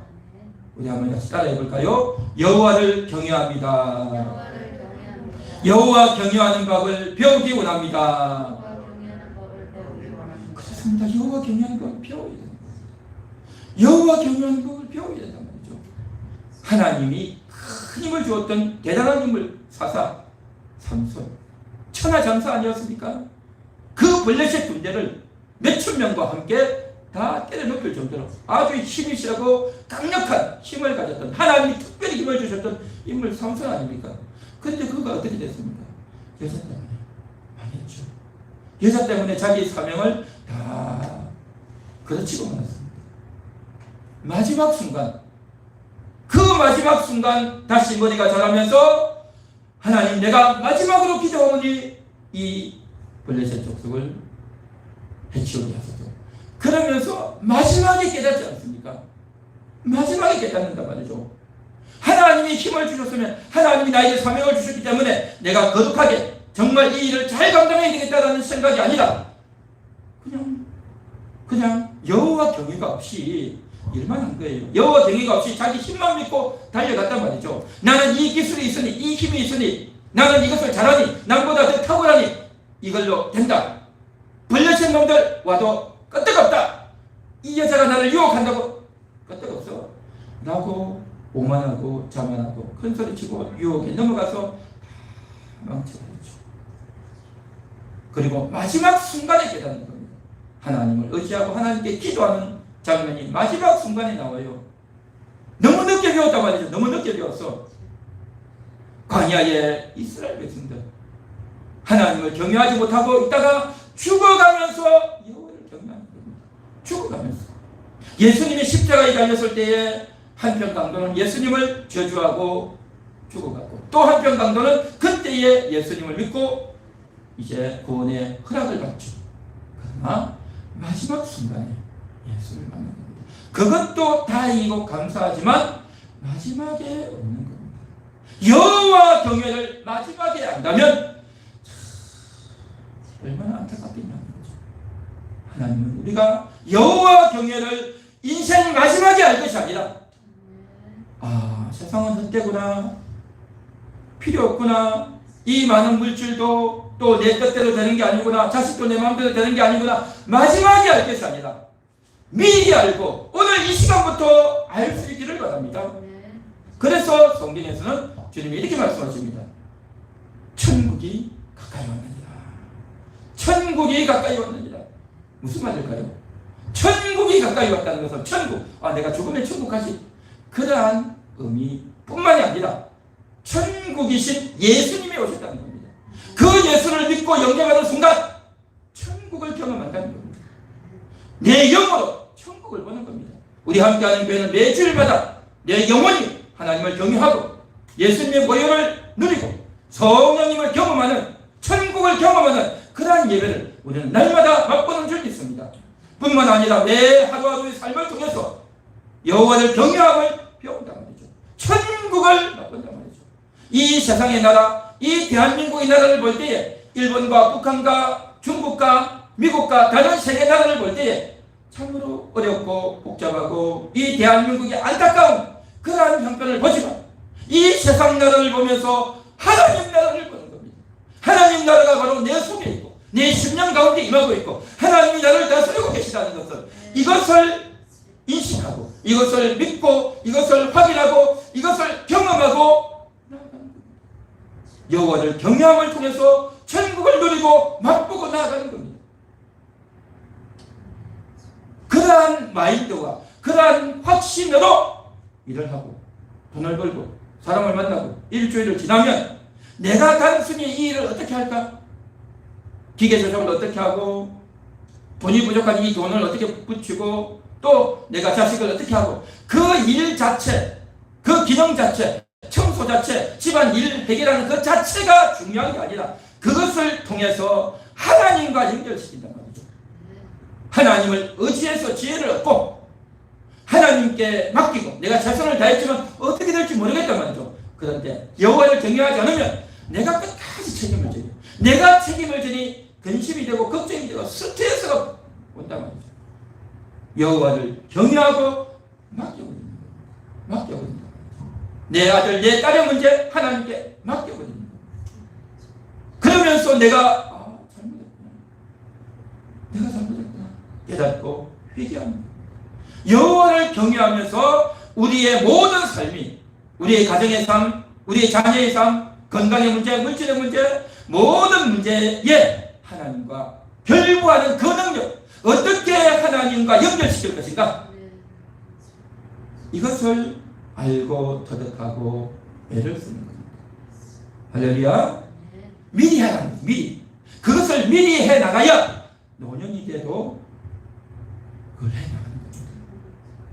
우리 한번 같이 따라해 볼까요? 여호와를 경외합니다. 여호와 경외하는 법을 배우기 원합니다. 그렇습니다. 여호와 경외하는 법을 배워야 됩니다. 여호와 경외하는 법을 배워야 된단 말이죠. 하나님이 큰 힘을 주었던 대단한 힘을 사사 삼손 천하장사 아니었습니까? 그 블레셋 군대를 몇천 명과 함께 다 때려눕힐 정도로 아주 힘이 세고 강력한 힘을 가졌던 하나님이 특별히 힘을 주셨던 인물 삼손 아닙니까? 그런데 그가 어떻게 됐습니까? 여자 때문에 망했죠. 여자 때문에 자기 사명을 다 그르치고 말았습니다. 마지막 순간 그 마지막 순간 다시 머리가 자라면서 하나님 내가 마지막으로 기도하오니 이 블레셋 족속을 해치우게 하소서. 그러면서 마지막에 깨닫지 않습니까? 마지막에 깨닫는단 말이죠. 하나님이 힘을 주셨으면, 하나님이 나에게 사명을 주셨기 때문에 내가 거룩하게 정말 이 일을 잘 감당해야 되겠다라는 생각이 아니라 그냥 여호와 경외가 없이 일만 한 거예요. 여호와 경외가 없이 자기 힘만 믿고 달려갔단 말이죠. 나는 이 기술이 있으니, 이 힘이 있으니, 나는 이것을 잘하니, 남보다 더 탁월하니 이걸로 된다. 벌려친 놈들 와도 끄떡없다. 이 여자가 나를 유혹한다고 끄떡없어 라고 오만하고 자만하고 큰소리치고 유혹에 넘어가서 망쳐버리죠. 그리고 마지막 순간에 깨닫는 겁니다. 하나님을 의지하고 하나님께 기도하는 장면이 마지막 순간에 나와요. 너무 늦게 배웠단 말이죠. 너무 늦게 배웠어. 광야의 이스라엘 백성들 하나님을 경외하지 못하고 있다가 죽어가면서 여호와를 경외하는 겁니다. 죽어가면서 예수님이 십자가에 달렸을 때에 한편 강도는 예수님을 저주하고 죽어갔고, 또 한편 강도는 그때에 예수님을 믿고 이제 구원의 허락을 받죠. 그러나 마지막 순간에 예수를 만난 겁니다. 그것도 다행이고 감사하지만 마지막에 없는 겁니다. 여호와 경외를 마지막에 안다면 얼마나 안타깝겠냐는 거죠. 하나님은 우리가 여호와 경외를 인생 마지막에 알 것이 아니라, 세상은 헛되구나, 필요 없구나, 이 많은 물질도 또 내 뜻대로 되는 게 아니구나, 자식도 내 마음대로 되는 게 아니구나, 마지막에 알 것이 아니라 미리 알고 오늘 이 시간부터 알 수 있기를 바랍니다. 그래서 성경에서는 주님이 이렇게 말씀하십니다. 천국이 가까이 왔느니라. 천국이 가까이 왔느니라. 무슨 말일까요? 천국이 가까이 왔다는 것은 천국, 내가 죽으면 천국 가지, 그러한 의미뿐만이 아니라 천국이신 예수님이 오셨다는 겁니다. 그 예수를 믿고 영접하는 순간 천국을 경험한다는 겁니다. 내 영으로 천국을 보는 겁니다. 우리 함께하는 교회는 매주일마다 내 영혼이 하나님을 경외하고 예수님의 보혈을 누리고 성령님을 경험하는, 천국을 경험하는 그러한 예배를 우리는 날마다 맛보는 줄 믿습니다. 뿐만 아니라 매 하루하루의 삶을 통해서 여호와를 경외함을 배운단 말이죠. 천국을 맛본단 말이죠. 이 세상의 나라, 이 대한민국의 나라를 볼 때에 일본과 북한과 중국과 미국과 다른 세계 나라를 볼 때에 참으로 어렵고 복잡하고 이 대한민국의 안타까운 그러한 형편을 보지만 이 세상 나라를 보면서 하나님 나라를 보는 겁니다. 하나님 나라가 바로 내 속에 있고 내 심령 가운데 임하고 있고 하나님이 나를 다스리고 계시다는 것을, 이것을 인식하고 이것을 믿고 이것을 확인하고 이것을 경험하고 나아가는 겁니다. 여호와를 경외함을 통해서 천국을 누리고 맛보고 나아가는 겁니다. 그러한 마인드와 그러한 확신으로 일을 하고 돈을 벌고 사람을 만나고 일주일을 지나면 내가 단순히 이 일을 어떻게 할까? 기계 조정을 어떻게 하고 돈이 부족한 이 돈을 어떻게 붙이고 또 내가 자식을 어떻게 하고, 그 일 자체, 그 기능 자체, 청소 자체, 집안 일 해결하는 그 자체가 중요한 게 아니라 그것을 통해서 하나님과 연결시킨단 말이죠. 하나님을 의지해서 지혜를 얻고 하나님께 맡기고 내가 최선을 다했지만 어떻게 될지 모르겠단 말이죠. 그런데 여호와를 경외하지 않으면 내가 끝까지 책임을 져요. 내가 책임을 지니 근심이 되고 걱정이 되고 스트레스가 온단 말이죠. 여호와를 경외하고 맡겨버립니다. 맡겨버립니다. 내 아들, 내 딸의 문제 하나님께 맡겨버립니다. 그러면서 내가 잘못했구나. 내가 잘못했구나. 깨닫고 회개합니다. 여호와를 경외하면서 우리의 모든 삶이, 우리의 가정의 삶, 우리의 자녀의 삶, 건강의 문제, 물질의 문제, 모든 문제에 하나님과 결부하는 그 능력, 어떻게 하나님과 연결시킬 것인가? 이것을 알고 터득하고 애를 쓰는 겁니다. 할렐루야. 미리 하라는 거예요. 미리. 그것을 미리 해나가야 노년이 돼도 그걸 해나가는 거죠.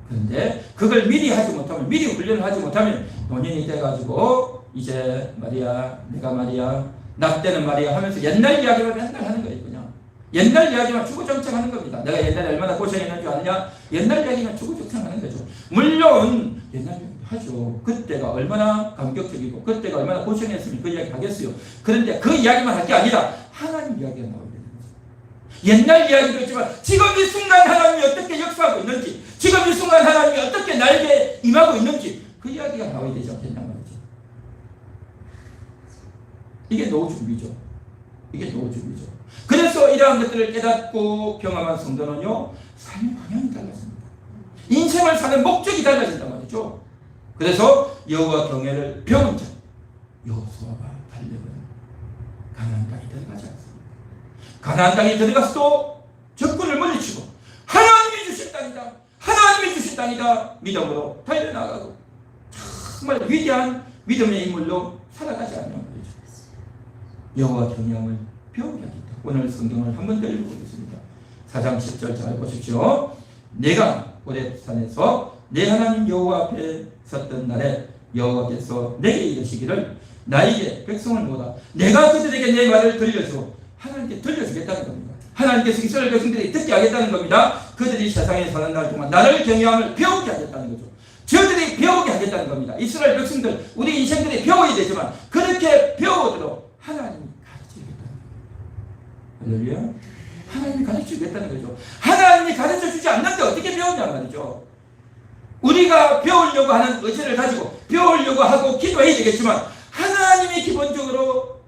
그런데 그걸 미리 하지 못하면, 미리 훈련을 하지 못하면 노년이 돼가지고 이제 말이야, 내가 말이야, 나 때는 말이야 하면서 옛날 이야기를 맨날 하는 거예요. 그냥 옛날 이야기만 주구장창하는 겁니다. 내가 옛날에 얼마나 고생했는 줄 아느냐? 옛날 이야기만 주구장창하는 거죠. 물론 옛날 이야기 하죠. 그때가 얼마나 감격적이고 그때가 얼마나 고생했으면 그 이야기 하겠어요. 그런데 그 이야기만 할 게 아니라 하나님 이야기가 나오게 되는 거죠. 옛날 이야기도 있지만 지금 이 순간 하나님이 어떻게 역사하고 있는지, 지금 이 순간 하나님이 어떻게 나에게 임하고 있는지 그 이야기가 나와야 되지 않겠냐 말이죠. 이게 노후 준비죠. 이게 노후 준비죠. 그래서 이러한 것들을 깨닫고 경험한 성도는요, 삶의 방향이 달라집니다. 인생을 사는 목적이 달라진단 말이죠. 그래서 여호와 경외를 배운 자, 여호수아가 달려는 가나안 땅에 들어가지 않습니다. 가나안 땅에 들어가서도 적군을 물리치고 하나님이 주신 땅이다, 하나님이 주신 땅이다 믿음으로 달려나가고 정말 위대한 믿음의 인물로 살아가지 않는 거죠. 여호와 경외함을 배우게 하겠다. 오늘 성경을 한 번 더 읽어보겠습니다. 4장 10절 잘 보십시오. 내가 호렙산에서 내 하나님 여호와 앞에 섰던 날에 여호와께서 내게 이르시기를 나에게 백성을 모아 내가 그들에게 내 말을 들려주고 하나님께 들려주겠다는 겁니다. 하나님께서 이스라엘 백성들이 듣게 하겠다는 겁니다. 그들이 세상에 사는 날 동안 나를 경외함을 배우게 하겠다는 거죠. 저들이 배우게 하겠다는 겁니다. 이스라엘 백성들, 우리 인생들이 배워야 되지만 그렇게 배우도록 하나님이 가르쳐주겠다는 거예요. 하나님이 가르쳐주겠다는 거죠. 하나님이 가르쳐주지 않는데 어떻게 배우냐 말이죠. 우리가 배우려고 하는 의지를 가지고 배우려고 하고 기도해야 되겠지만 하나님이 기본적으로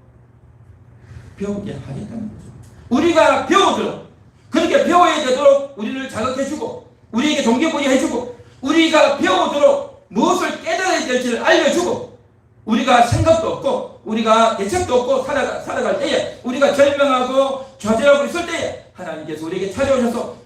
배우게 하겠다는 거죠. 우리가 배우도록, 그렇게 배워야 되도록 우리를 자극해주고 우리에게 동기부여 해주고 우리가 배우도록 무엇을 깨달아야 될지를 알려주고 우리가 생각도 없고 우리가 대책도 없고 살아갈 때에 우리가 절망하고 좌절하고 있을 때에 하나님께서 우리에게 찾아오셔서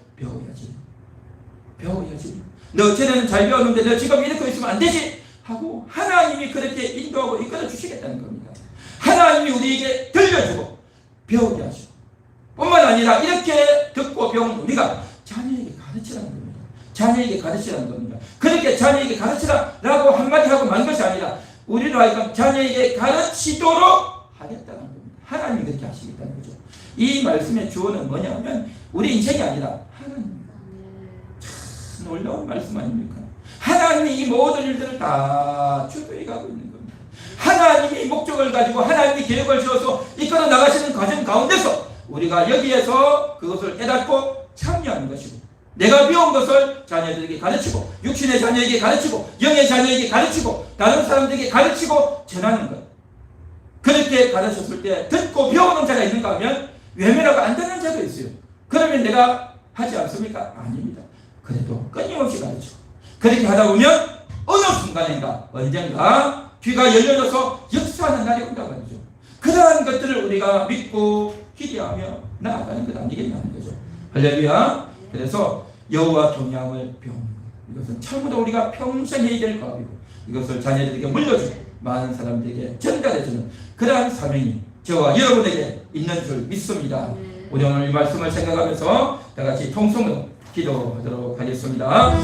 배워야지 너 쟤는 잘 배웠는데 너 지금 이렇게 있으면 안 되지 하고 하나님이 그렇게 인도하고 이끌어 주시겠다는 겁니다. 하나님이 우리에게 들려주고 배우게 하시고 뿐만 아니라 이렇게 듣고 배운 우리가 자녀에게 가르치라는 겁니다. 자녀에게 가르치라는 겁니다. 그렇게 자녀에게 가르치라라고 한마디 하고 만 것이 아니라 우리로 하여금 자녀에게 가르치도록 하겠다는 겁니다. 하나님이 그렇게 하시겠다는 거죠. 이 말씀의 주어는 뭐냐면 우리 인생이 아니라 하나님. 참 놀라운 말씀 아닙니까? 하나님이 이 모든 일들을 다 주도해 가고 있는 겁니다. 하나님이 목적을 가지고 하나님이 계획을 지어서 이끌어 나가시는 과정 가운데서 우리가 여기에서 그것을 깨닫고 참여하는 것이고 내가 배운 것을 자녀들에게 가르치고 육신의 자녀에게 가르치고 영의 자녀에게 가르치고 다른 사람들에게 가르치고 전하는 것. 그렇게 가르쳤을 때 듣고 배우는 자가 있는가 하면 외면하고 안 듣는 자도 있어요. 그러면 내가 하지 않습니까? 아닙니다. 그래도 끊임없이 가르치고 그렇게 하다 보면 어느 순간인가 언젠가 귀가 열려져서 역사하는 날이 온다고 하죠. 그러한 것들을 우리가 믿고 기대하며 나아가는 것 아니겠냐는 거죠. 할렐루야. 그래서 여호와 경외함을 배우는 것, 이것은 참으로 우리가 평생 해야 될 과업이고 이것을 자녀들에게 물려주고 많은 사람들에게 전달해주는 그러한 사명이 저와 여러분에게 있는 줄 믿습니다. 우리 오늘 이 말씀을 생각하면서 다 같이 통성으로 기도하도록 하겠습니다.